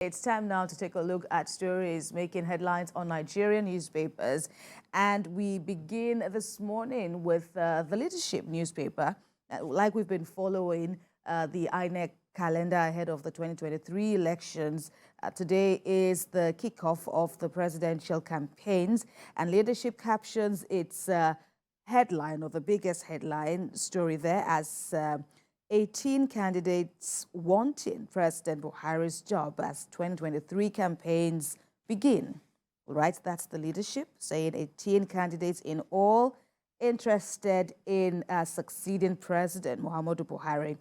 It's time now to take a look at stories making headlines on Nigerian newspapers. And we begin this morning with the Leadership newspaper. Like we've been following the INEC calendar ahead of the 2023 elections. Today is the kickoff of the presidential campaigns, and Leadership captions its headline, or the biggest headline story there, as 18 candidates wanting President Buhari's job as 2023 campaigns begin. Right, that's the Leadership saying 18 candidates in all interested in succeeding President Muhammadu Buhari.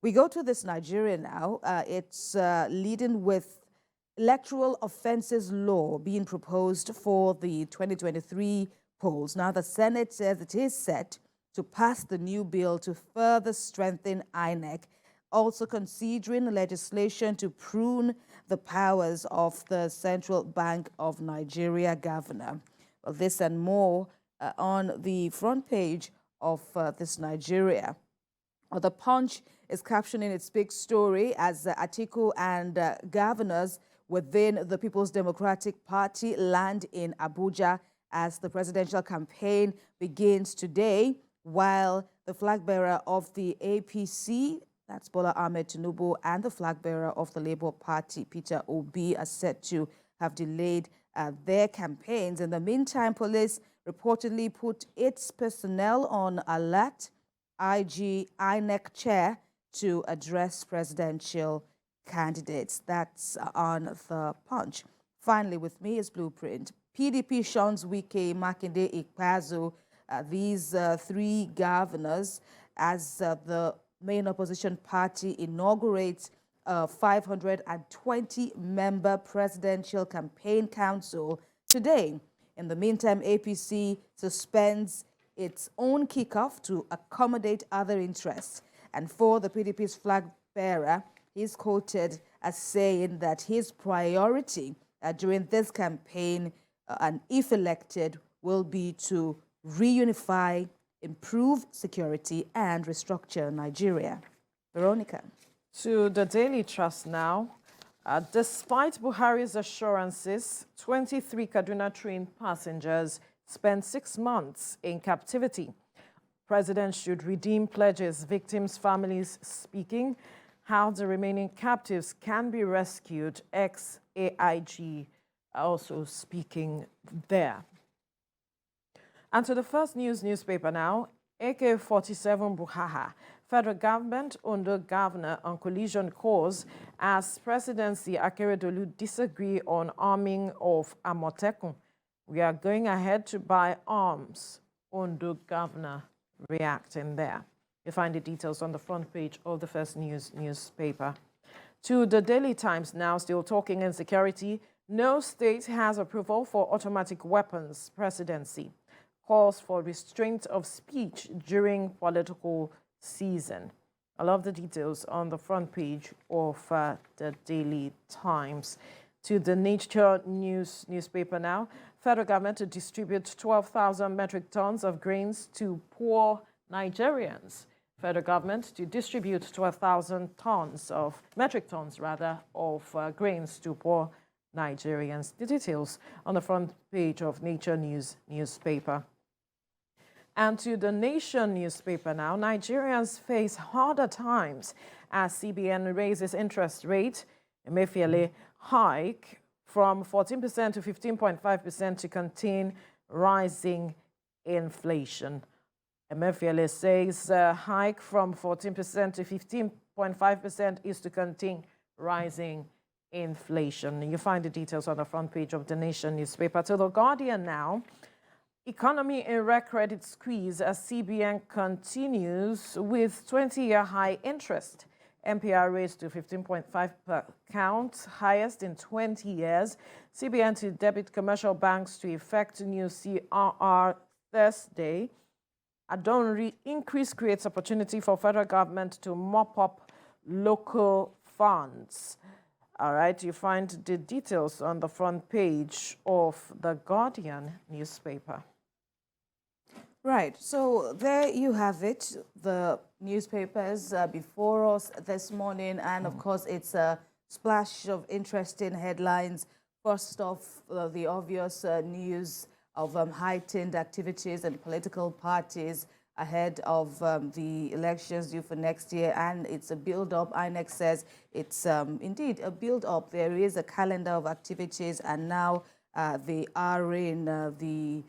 We go to this Nigeria now. It's leading with electoral offences law being proposed for the 2023 polls. Now, the Senate says it is set to pass the new bill to further strengthen INEC, also considering legislation to prune the powers of the Central Bank of Nigeria governor. Well, this and more on the front page of this Nigeria. The Punch is captioning its big story as Atiku and governors within the People's Democratic Party land in Abuja as the presidential campaign begins today, while the flag bearer of the APC, that's Bola Ahmed Tinubu, and the flag bearer of the Labour Party, Peter Obi, are said to have delayed their campaigns. In the meantime, police reportedly put its personnel on alert. IG INEC chair to address presidential candidates. That's on the Punch. Finally, with me is Blueprint. PDP shuns Wike, Makinde, Ikpeazu, these three governors, as the main opposition party inaugurates a 520-member presidential campaign council today. In the meantime, APC suspends its own kickoff to accommodate other interests. And for the PDP's flag bearer, he's quoted as saying that his priority during this campaign, and if elected, will be to reunify, improve security, and restructure Nigeria. Veronica. To the Daily Trust now. Despite Buhari's assurances, 23 Kaduna train passengers spent 6 months in captivity. President should redeem pledges, victims' families speaking. How the remaining captives can be rescued, ex-AIG also speaking there. And to the first newspaper now, AK-47 Buhaha, federal government Ondo governor on collision course as Presidency Akeredolu disagree on arming of Amotekun. We are going ahead to buy arms, Ondo governor reacting there. You find the details on the front page of the first newspaper. To the Daily Times now, still talking insecurity. No state has approval for automatic weapons. Presidency calls for restraint of speech during political season. I love the details on the front page of the Daily Times. To the Nature newspaper now. Federal government to distribute 12,000 metric tons of grains to poor Nigerians. Federal government to distribute 12,000 metric tons of grains to poor Nigerians. The details on the front page of Nature newspaper. And to the Nation newspaper now, Nigerians face harder times as CBN raises interest rate. Emefiele hike from 14% to 15.5% to contain rising inflation. Emefiele says a hike from 14% to 15.5% is to contain rising inflation. You find the details on the front page of the Nation newspaper. To the Guardian now. Economy in red credit squeeze as CBN continues with 20-year high interest. MPR raised to 15.5 per count, highest in 20 years. CBN to debit commercial banks to effect new CRR Thursday. Adon increase creates opportunity for federal government to mop up local funds. All right, you find the details on the front page of the Guardian newspaper. Right, so there you have it, the newspapers before us this morning, and of course it's a splash of interesting headlines. First off, the obvious news of heightened activities and political parties ahead of the elections due for next year, and it's a build-up. INEC says it's indeed a build-up. There is a calendar of activities, and now they are in the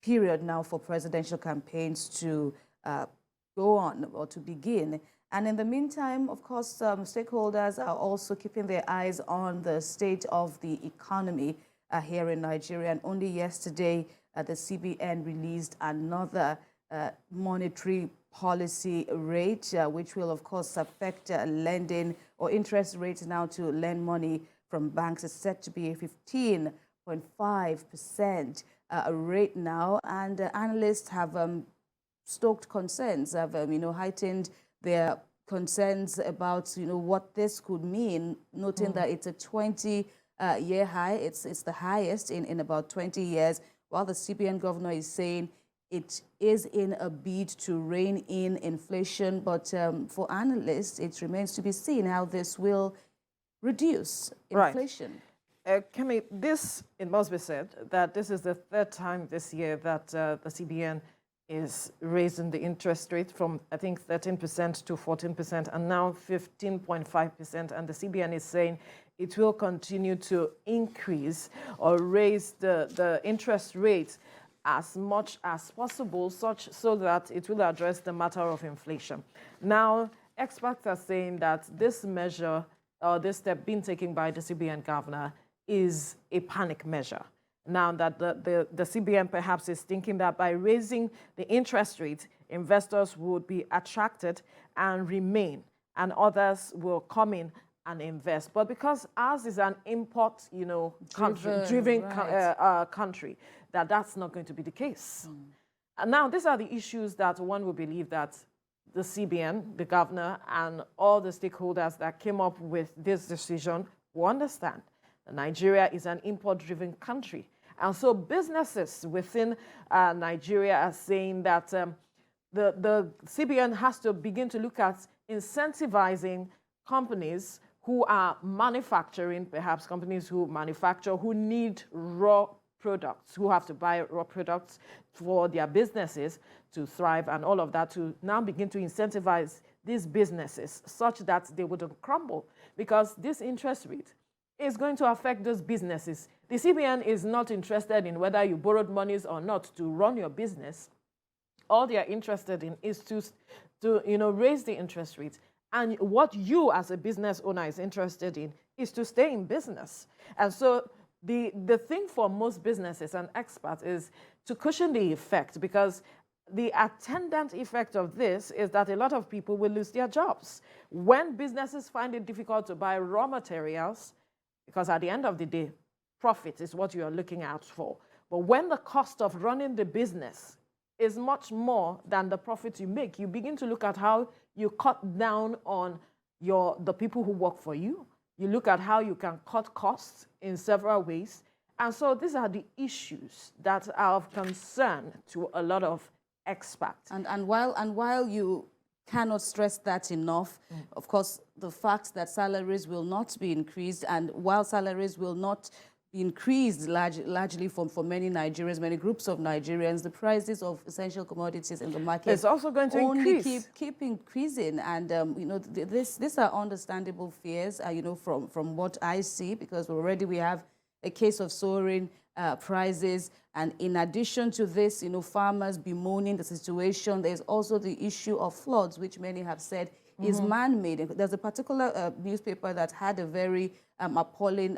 period now for presidential campaigns to go on or to begin. And in the meantime, of course, stakeholders are also keeping their eyes on the state of the economy here in Nigeria. And only yesterday, the CBN released another monetary policy rate, which will, of course, affect lending or interest rates now to lend money from banks. Is set to be a 15.5% rate now. And analysts have stoked concerns, have heightened their concerns about what this could mean, noting that it's a 20-year high. It's the highest in about 20 years, while the CBN governor is saying it is in a bid to rein in inflation. But for analysts, it remains to be seen how this will reduce inflation. Right. Kemi, it must be said that this is the third time this year that the CBN is raising the interest rate from, I think, 13% to 14%, and now 15.5%. And the CBN is saying it will continue to increase or raise the interest rate as much as possible, so that it will address the matter of inflation. Now, experts are saying that this measure, or this step being taken by the CBN governor, is a panic measure. Now that the CBN perhaps is thinking that by raising the interest rate, investors would be attracted and remain, and others will come in and invest. But because ours is an import, driven country, that's not going to be the case. And now these are the issues that one will believe that the CBN, the governor, and all the stakeholders that came up with this decision will understand. Nigeria is an import-driven country. And so businesses within Nigeria are saying that the CBN has to begin to look at incentivizing companies who are manufacturing, perhaps companies who manufacture, who need raw products, who have to buy raw products for their businesses to thrive and all of that, to now begin to incentivize these businesses such that they wouldn't crumble, because this interest rate is going to affect those businesses. The CBN is not interested in whether you borrowed monies or not to run your business. All they are interested in is to raise the interest rate. And what you as a business owner is interested in is to stay in business. And so the thing for most businesses and experts is to cushion the effect, because the attendant effect of this is that a lot of people will lose their jobs. When businesses find it difficult to buy raw materials, because at the end of the day, profit is what you are looking out for. But when the cost of running the business is much more than the profit you make, you begin to look at how you cut down on the people who work for you. You look at how you can cut costs in several ways. And so these are the issues that are of concern to a lot of experts. And while you cannot stress that enough, of course, the fact that salaries will not be increased, and while salaries will not be increased largely for many Nigerians, many groups of Nigerians, the prices of essential commodities in the market is also going to increase. keep increasing. And these are understandable fears, from what I see, because already we have a case of soaring prices. And in addition to this, farmers bemoaning the situation, there's also the issue of floods, which many have said is man-made. There's a particular newspaper that had a very appalling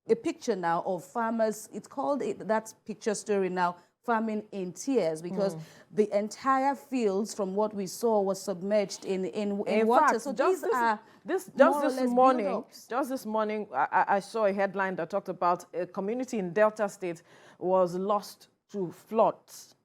a picture now of farmers. It's called, that picture story now, Farming in Tears, because the entire fields, from what we saw, was submerged in water. Fact, so these are just this morning, I saw a headline that talked about a community in Delta State was lost to floods,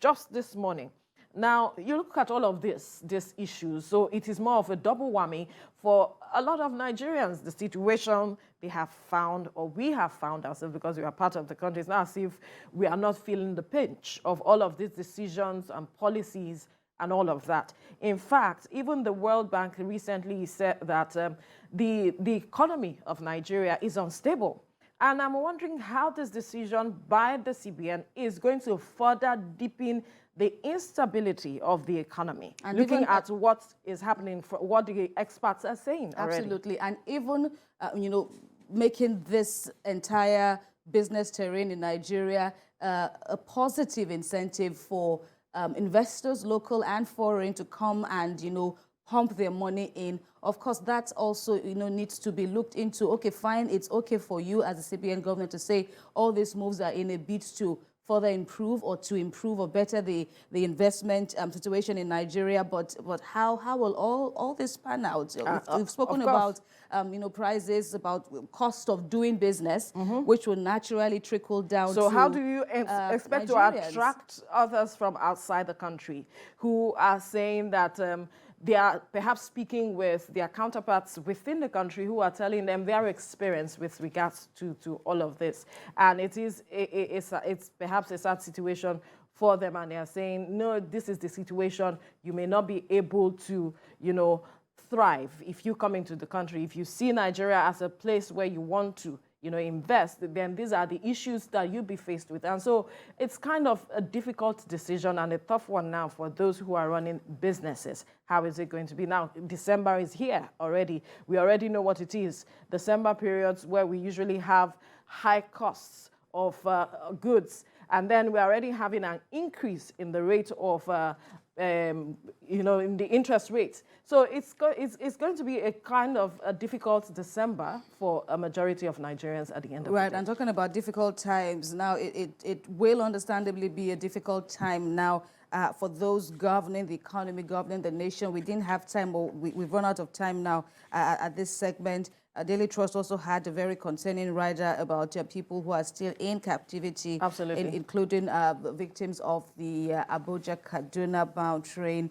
just this morning. Now, you look at all of these issues, so it is more of a double whammy for a lot of Nigerians. The situation they have found, or we have found ourselves, because we are part of the country, it's not as if we are not feeling the pinch of all of these decisions and policies and all of that. In fact, even the World Bank recently said that the economy of Nigeria is unstable. And I'm wondering how this decision by the CBN is going to further deepen the instability of the economy, and looking at what is happening, what the experts are saying already. Absolutely. And even, making this entire business terrain in Nigeria a positive incentive for investors, local and foreign, to come and, pump their money in. Of course, that also, needs to be looked into. Okay, fine, it's okay for you as a CBN governor to say all these moves are in a bid to further improve or better the investment situation in Nigeria. But how will all this pan out? We've spoken about prices, about cost of doing business, which will naturally trickle down. So how do you expect Nigerians to attract others from outside the country who are saying that they are perhaps speaking with their counterparts within the country who are telling them their experience with regards to all of this? And it's perhaps a sad situation for them, and they are saying, no, this is the situation. You may not be able to, thrive if you come into the country. If you see Nigeria as a place where you want to, invest, then these are the issues that you'll be faced with. And so it's kind of a difficult decision and a tough one now for those who are running businesses. How is it going to be now? December is here already. We already know what it is. December periods where we usually have high costs of goods. And then we're already having an increase in the rate of in the interest rates. So it's going to be a kind of a difficult December for a majority of Nigerians at the end of the day. Right, and talking about difficult times, now it will understandably be a difficult time now for those governing the economy, governing the nation. We didn't have time, or we've run out of time now at this segment. Daily Trust also had a very concerning rider about people who are still in captivity. Absolutely. Including the victims of the Abuja-Kaduna bound train,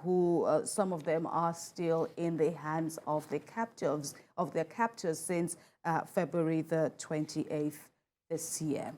who some of them are still in the hands of the captors since February the 28th this year.